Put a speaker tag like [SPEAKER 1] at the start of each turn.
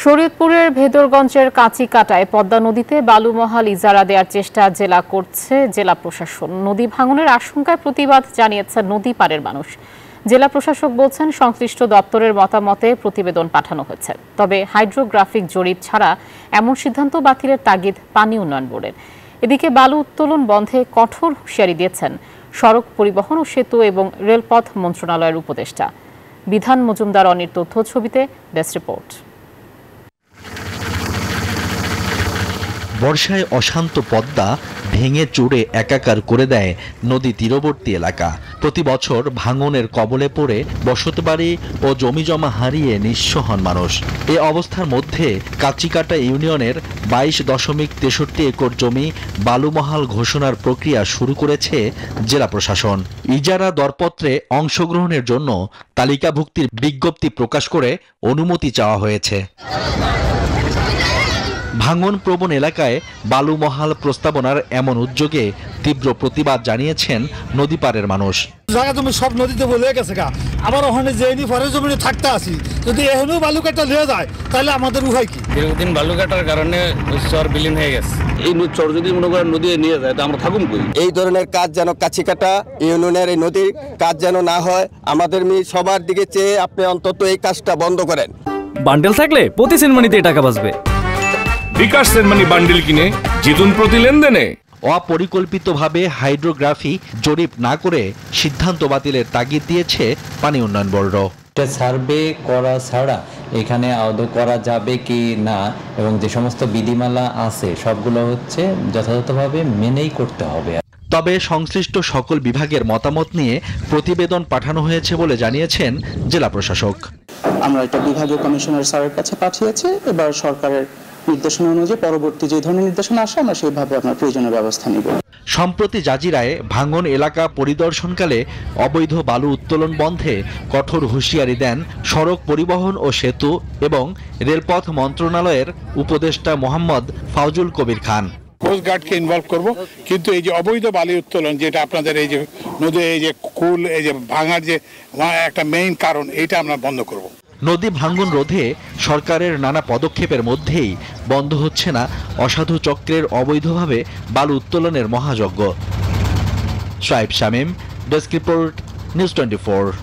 [SPEAKER 1] শরীয়তপুরের ভেদরগঞ্জের কাঁচিকাটায় পদ্মা নদীতে বালুমহাল ইজারা দেওয়ার চেষ্টা করছে জেলা প্রশাসন। নদী ভাঙনের আশঙ্কায় প্রতিবাদ জানিয়েছেন নদী পাড়ের মানুষ। জেলা প্রশাসক বলছেন, সংশ্লিষ্ট দপ্তরের মতামতে প্রতিবেদন পাঠানো হয়েছে, তবে হাইড্রোগ্রাফিক জরিপ ছাড়া এমন সিদ্ধান্ত বাতিলের তাগিদ পানি উন্নয়ন বোর্ডের। এদিকে বালু উত্তোলন বন্ধে কঠোর হুঁশিয়ারি দিয়েছেন সড়ক পরিবহন ও সেতু এবং রেলপথ মন্ত্রণালয়ের উপদেষ্টা। বিধান মজুমদার অনির তথ্য ছবিতে ডেস্ক রিপোর্ট।
[SPEAKER 2] বর্ষায় অশান্ত পদ্মা ভেঙে চুরে একাকার করে দেয় নদী তীরবর্তী এলাকা। প্রতি বছর ভাঙনের কবলে পড়ে বসতবাড়ি ও জমিজমা হারিয়ে নিঃস্ব হন মানুষ। এ অবস্থার মধ্যে কাঁচিকাটা ইউনিয়নের 22.63 একর জমি বালুমহাল ঘোষণার প্রক্রিয়া শুরু করেছে জেলা প্রশাসন। ইজারা দরপত্রে অংশগ্রহণের জন্য তালিকাভুক্তির বিজ্ঞপ্তি প্রকাশ করে অনুমতি চাওয়া হয়েছে। ভাঙন প্রবণ এলাকায় বালুমহাল প্রস্তাবনার এমন উদ্যোগে তীব্র প্রতিবাদ জানিয়েছেন নদীপাড়ের মানুষ।
[SPEAKER 3] জায়গা তুমি সব নদীতে বলে গেছে গা, আবার ওখানে যেইনি পরে জমিনে থাকতে আসি, যদি এখনো বালুকাটা নিয়ে যায় তাহলে আমাদের উপায় কি?
[SPEAKER 4] দীর্ঘদিন বালুকাটার কারণে চর বিলীন হয়ে গেছে।
[SPEAKER 5] এই চর যদি মনে করেন নদী নিয়ে যায় তো আমরা থাকুন কই?
[SPEAKER 6] এই ধরনের কাজ যেন কাঁচিকাটা ইউনিয়নের এই নদীর কাজ যেন না হয়, আমাদের সবার দিকে চেয়ে আপনি অন্তত এই কাজটা বন্ধ করেন।
[SPEAKER 7] বান্ডেল থাকলে প্রতি সেনমানিতে টাকা বাঁচবে।
[SPEAKER 8] বিকাশ সেনমানি বান্ডেল কিনে জিতুন প্রতি লেনদেনে।
[SPEAKER 2] অপরিকল্পিতভাবে হাইড্রোগ্রাফি জরিপ না করে সিদ্ধান্ত বাতিলের তাগিদ দিয়েছে পানি উন্নয়ন বোর্ড।
[SPEAKER 9] সার্ভে করা ছাড়া এখানে আদৌ করা যাবে কি না এবং যে সমস্ত বিধিমালা আছে সবগুলো হচ্ছে যথাযথভাবে মেনেই করতে হবে।
[SPEAKER 2] তবে সংশ্লিষ্ট সকল বিভাগের মতামত নিয়ে প্রতিবেদন পাঠানো হয়েছে বলে জানিয়েছেন জেলা প্রশাসক।
[SPEAKER 10] আমরা এটা বিভাগীয় কমিশনার স্যারের কাছে পাঠিয়েছি। এবার সরকারের নির্দেশনা অনুযায়ী পরবর্তী যে ধরনের নির্দেশনা আসে আমরা সেইভাবে আপনার প্রয়োজনীয় ব্যবস্থা নিব।
[SPEAKER 2] সম্প্রতি জাজিরায় ভাঙন এলাকা পরিদর্শনকালে অবৈধ বালু উত্তোলন বন্ধে কঠোর হুঁশিয়ারি দেন সড়ক পরিবহন ও সেতু এবং রেলপথ মন্ত্রণালয়ের উপদেষ্টা মোহাম্মদ ফাউজুল কবির খান।
[SPEAKER 11] কোস্টগার্ডকে ইনভলভ করব, কিন্তু এই যে অবৈধ বালি উত্তোলন যেটা আপনাদের এই যে নদী এই যে কুল এই যে ভাঙার যে একটা মেইন কারণ, এইটা আমরা বন্ধ করব।
[SPEAKER 2] নদী ভাঙন রোধে সরকারের নানা পদক্ষেপের মধ্যেই বন্ধ হচ্ছে না অসাধু চক্রের অবৈধভাবে বালু উত্তোলনের মহাযজ্ঞ। শাইব শামীম, ডেস্ক রিপোর্ট, নিউজ 24।